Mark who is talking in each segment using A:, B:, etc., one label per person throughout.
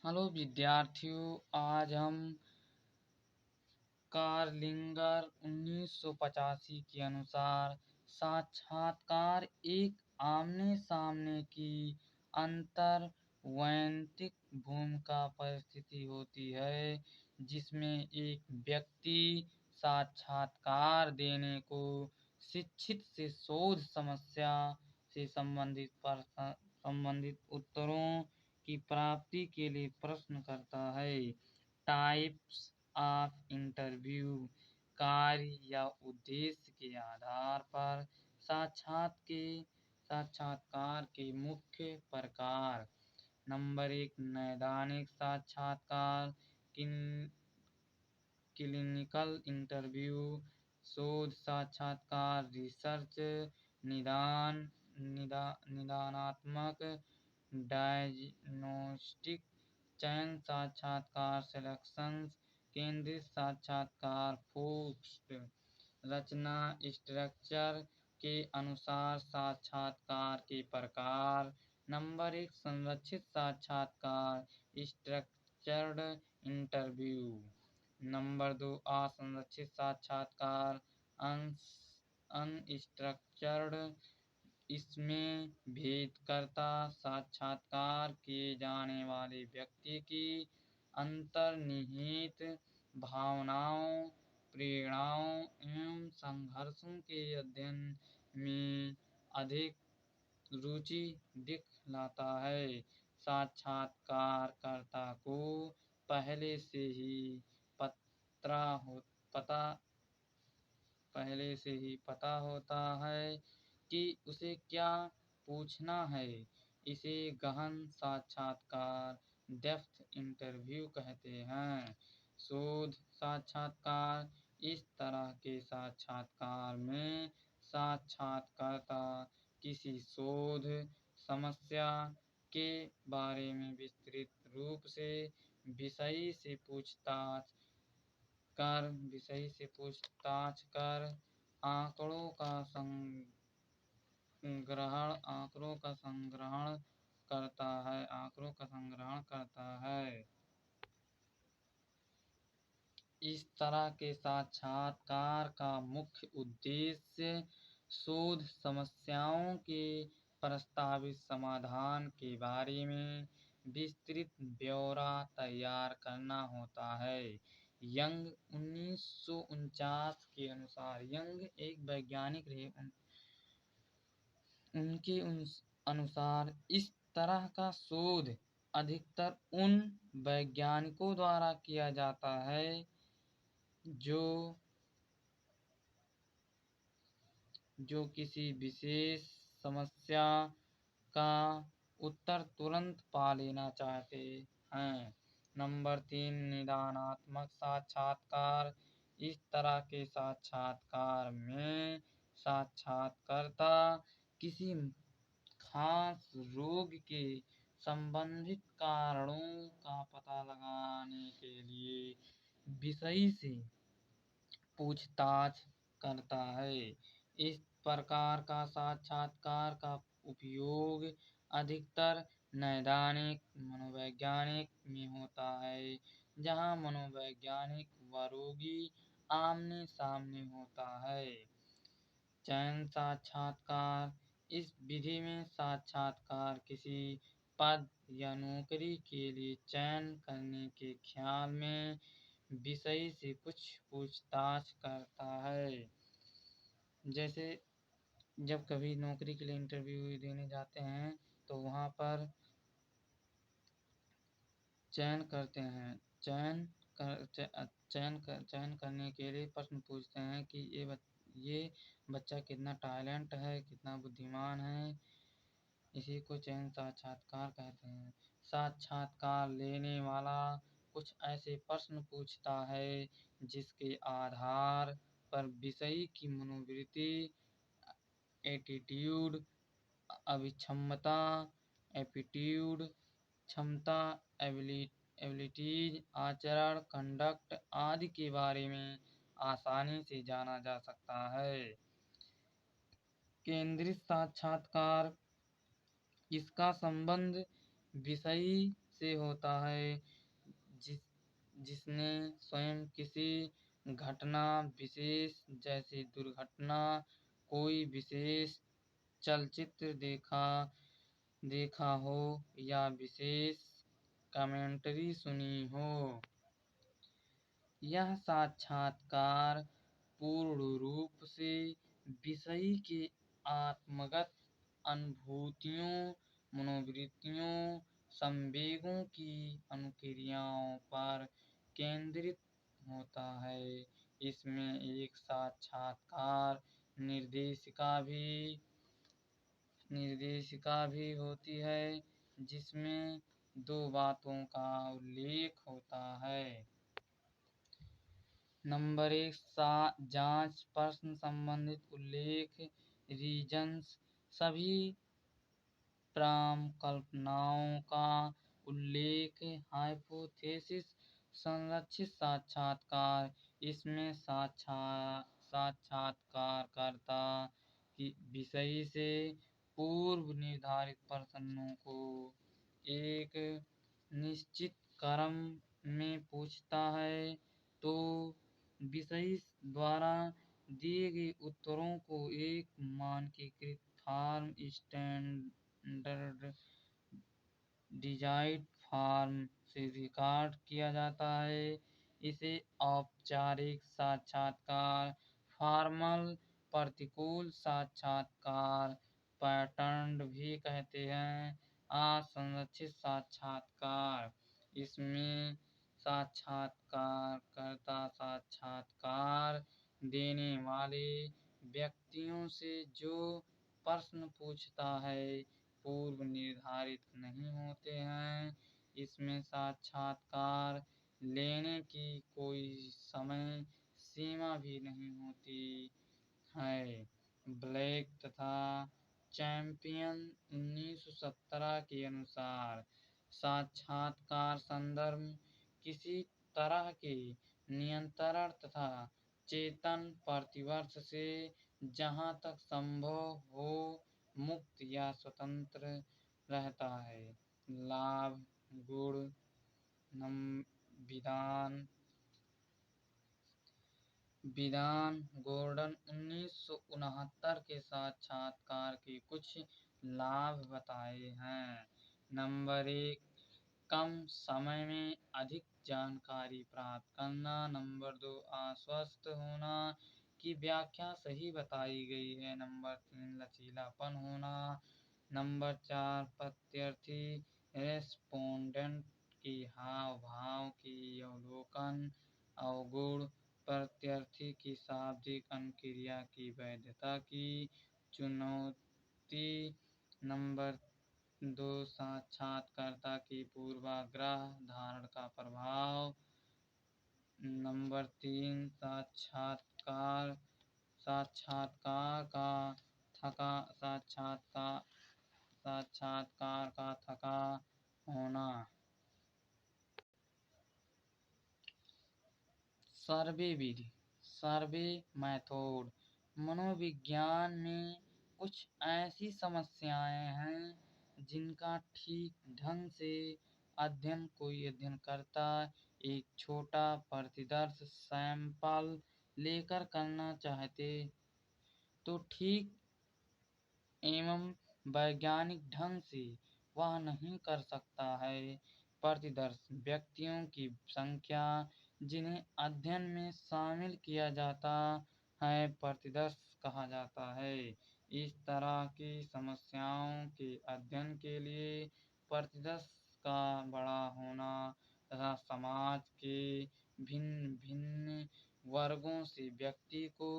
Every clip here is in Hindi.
A: हेलो विद्यार्थियों, आज हम कार्ल लिंगर 1985 के अनुसार साक्षात्कार एक आमने-सामने की अंतर्वैयक्तिक भूमिका परिस्थिति होती है, जिसमें एक व्यक्ति साक्षात्कार देने को शिक्षित से शोध समस्या से संबंधित उत्तरों की प्राप्ति के लिए प्रश्न करता है। टाइप्स ऑफ इंटरव्यू: कार्य या उद्देश्य के आधार पर साक्षात्कार के मुख्य प्रकार। नंबर 1, नैदानिक साक्षात्कार, क्लिनिकल इंटरव्यू, शोध साक्षात्कार, रिसर्च, निदानात्मक, डायग्नोस्टिक, चयन साक्षात्कार, सिलेक्शन, केंद्रित साक्षात्कार, फोकस्ड। रचना: स्ट्रक्चर के अनुसार साक्षात्कार के प्रकार। नंबर 1, संरचित साक्षात्कार, स्ट्रक्चर्ड इंटरव्यू। नंबर 2, असंरचित साक्षात्कार, अनस्ट्रक्चर्ड। इसमें भेदकर्ता साक्षात्कार किए जाने वाले व्यक्ति की अंतर्निहित भावनाओं, प्रेरणाओं एवं संघर्षों के अध्ययन में अधिक रुचि दिखलाता है। साक्षात्कारकर्ता को पहले से ही पता होता है कि उसे क्या पूछना है। इसे गहन साक्षात्कार, डेप्थ इंटरव्यू कहते हैं। शोध साक्षात्कार: इस तरह के साक्षात्कार में साक्षात्कारकर्ता किसी शोध समस्या के बारे में विस्तृत रूप से विषय से पूछताछ कर आंकड़ों का संग्रहण करता है। इस तरह के साक्षात्कार का मुख्य उद्देश्य शोध समस्याओं के प्रस्तावित समाधान के बारे में विस्तृत ब्यौरा तैयार करना होता है। यंग 1949 के अनुसार, यंग एक वैज्ञानिक रहे। उनके अनुसार इस तरह का शोध अधिकतर उन वैज्ञानिकों द्वारा किया जाता है जो किसी विशेष समस्या का उत्तर तुरंत पा लेना चाहते हैं। नंबर 3, निदानात्मक साक्षात्कार। इस तरह के साक्षात्कार में साक्षात्कारकर्ता किसी खास रोग के संबंधित कारणों का पता लगाने के लिए विषय से पूछताछ करता है। इस प्रकार का साक्षात्कार का उपयोग अधिकतर नैदानिक मनोवैज्ञानिक में होता है, जहां मनोवैज्ञानिक व रोगी आमने-सामने होता है। चयन साक्षात्कार: इस विधि में साक्षात्कार किसी पद या नौकरी के लिए चयन करने के ख्याल में विषय से कुछ पूछताछ करता है। जैसे जब कभी नौकरी के लिए इंटरव्यू देने जाते हैं तो वहाँ पर चयन करते हैं। चयन करने के लिए प्रश्न पूछते हैं कि ये बच्चा कितना टैलेंट है, कितना बुद्धिमान है। इसी को चयन साक्षात्कार कहते हैं। साक्षात्कार लेने वाला कुछ ऐसे प्रश्न पूछता है जिसके आधार पर विषय की मनोवृत्ति, एटीट्यूड, अभिक्षमता, एप्टीट्यूड, क्षमता, एबिलिटीज, आचरण, कंडक्ट आदि के बारे में आसानी से जाना जा सकता है। केंद्रित साक्षात्कार: इसका संबंध विषय से होता है जिस जिसने स्वयं किसी घटना विशेष जैसे दुर्घटना, कोई विशेष चलचित्र देखा हो या विशेष कमेंट्री सुनी हो। यह साक्षात्कार पूर्ण रूप से विषयी के आत्मगत अनुभूतियों, मनोवृत्तियों, संवेगों की अनुक्रियाओं पर केंद्रित होता है। इसमें एक साक्षात्कार निर्देशिका भी होती है, जिसमें दो बातों का उल्लेख होता है। नंबर 1 जांच प्रश्न संबंधित उल्लेख रीजन्स सभी कल्पनाओं का उल्लेख हाइपोथेसिस संरक्षित साक्षात्कार इसमें साक्षात्कारकर्ता की विषय से पूर्व निर्धारित प्रश्नों को एक निश्चित क्रम में पूछता है तो विषय द्वारा दिए गए उत्तरों को एक मानकीकृत फॉर्म स्टैंडर्डाइज्ड फॉर्म से रिकॉर्ड किया जाता है। इसे औपचारिक साक्षात्कार, फॉर्मल प्रतिकूल साक्षात्कार पैटर्न भी कहते हैं। असंरक्षित साक्षात्कार इसमें साक्षात्कारकर्ता साक्षात्कार देने वाले व्यक्तियों से जो प्रश्न पूछता है पूर्व निर्धारित नहीं होते हैं। इसमें साक्षात्कार लेने की कोई समय सीमा भी नहीं होती है। ब्लैक तथा चैंपियन 1917 के अनुसार साक्षात्कार संदर्भ किसी तरह के नियंत्रण तथा चेतन प्रतिवर्ष से जहाँ तक संभव हो मुक्त या स्वतंत्र रहता है। लाभ गुण विधान गॉर्डन 1969 के साक्षात्कार के कुछ लाभ बताए हैं। नंबर 1 कम समय में अधिक जानकारी प्राप्त करना। नंबर 2 आश्वस्त होना की व्याख्या सही बताई गई है। नंबर 3 लचीलापन होना। नंबर 4 प्रत्यार्थी रेस्पोंडेंट की हाव भाव की अवलोकन। अवगुण प्रत्यार्थी की शाब्दिक अनुक्रिया की वैधता की चुनौती। नंबर 2 साक्षात्कारकर्ता की पूर्वाग्रह धारणा का प्रभाव। नंबर 3 साक्षात्कार का थका होना। सर्वे विधि सर्वे मेथड मनोविज्ञान में कुछ ऐसी समस्याएं हैं जिनका ठीक ढंग से कोई अध्ययनकर्ता एक छोटा प्रतिदर्श सैंपल लेकर करना चाहते तो ठीक एवं वैज्ञानिक ढंग से वह नहीं कर सकता है। प्रतिदर्श व्यक्तियों की संख्या जिन्हें अध्ययन में शामिल किया जाता है प्रतिदर्श कहा जाता है। इस तरह की समस्याओं के अध्ययन के लिए प्रतिदर्श का बड़ा होना तथा समाज के भिन्न भिन्न वर्गों से व्यक्ति को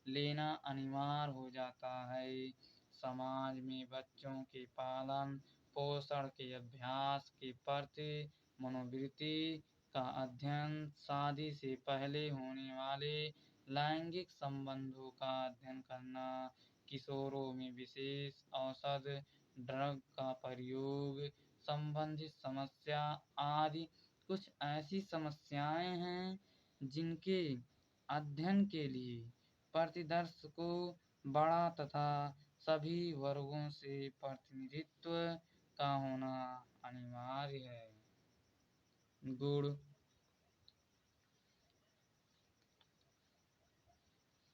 A: लेना अनिवार्य हो जाता है। समाज में बच्चों के पालन पोषण के अभ्यास के प्रति मनोवृत्ति का अध्ययन, शादी से पहले होने वाले लैंगिक संबंधों का अध्ययन करना, किशोरों में विशेष औषध ड्रग का प्रयोग संबंधित समस्या आदि कुछ ऐसी समस्याएं हैं जिनके अध्ययन के लिए प्रतिदर्श को बड़ा तथा सभी वर्गों से प्रतिनिधित्व का होना अनिवार्य है। गुण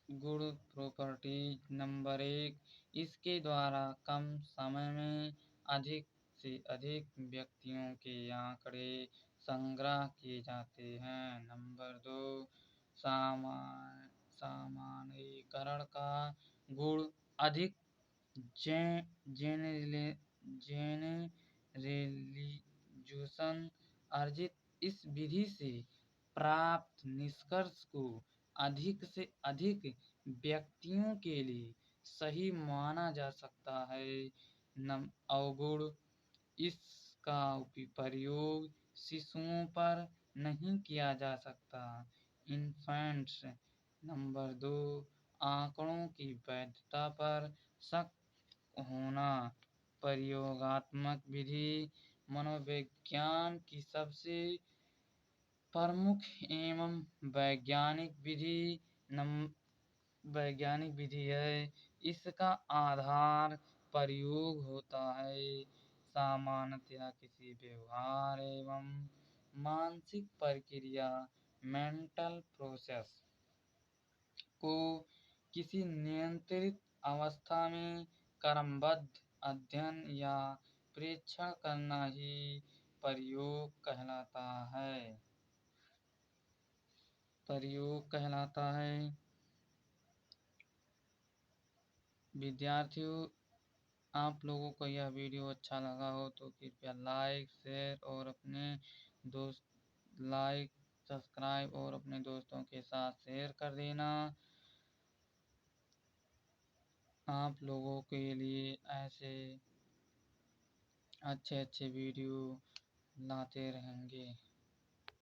A: गुड प्रॉपर्टीज। नंबर 1, इसके द्वारा कम समय में अधिक से अधिक व्यक्तियों के आंकड़े संग्रह किए जाते हैं। नंबर 2, सामान्यीकरण का गुण अधिक जेनरलाइजेशन अर्जित। इस विधि से प्राप्त निष्कर्ष को अधिक से अधिक व्यक्तियों के लिए सही माना जा सकता है। अवगुण, इसका प्रयोग शिशुओं पर नहीं किया जा सकता। इन्फेंट्स। नंबर 2, आंकड़ों की वैधता पर शक होना। प्रयोगात्मक विधि मनोविज्ञान की सबसे प्रमुख एवं वैज्ञानिक विधि है। इसका आधार प्रयोग होता है। सामान्यतया किसी व्यवहार एवं मानसिक प्रक्रिया मेंटल प्रोसेस को किसी नियंत्रित अवस्था में क्रमबद्ध अध्ययन या परीक्षण करना ही प्रयोग कहलाता है। विद्यार्थियों, आप लोगों को यह वीडियो अच्छा लगा हो तो कृपया सब्सक्राइब और अपने दोस्तों के साथ शेयर कर देना। आप लोगों के लिए ऐसे अच्छे वीडियो लाते रहेंगे।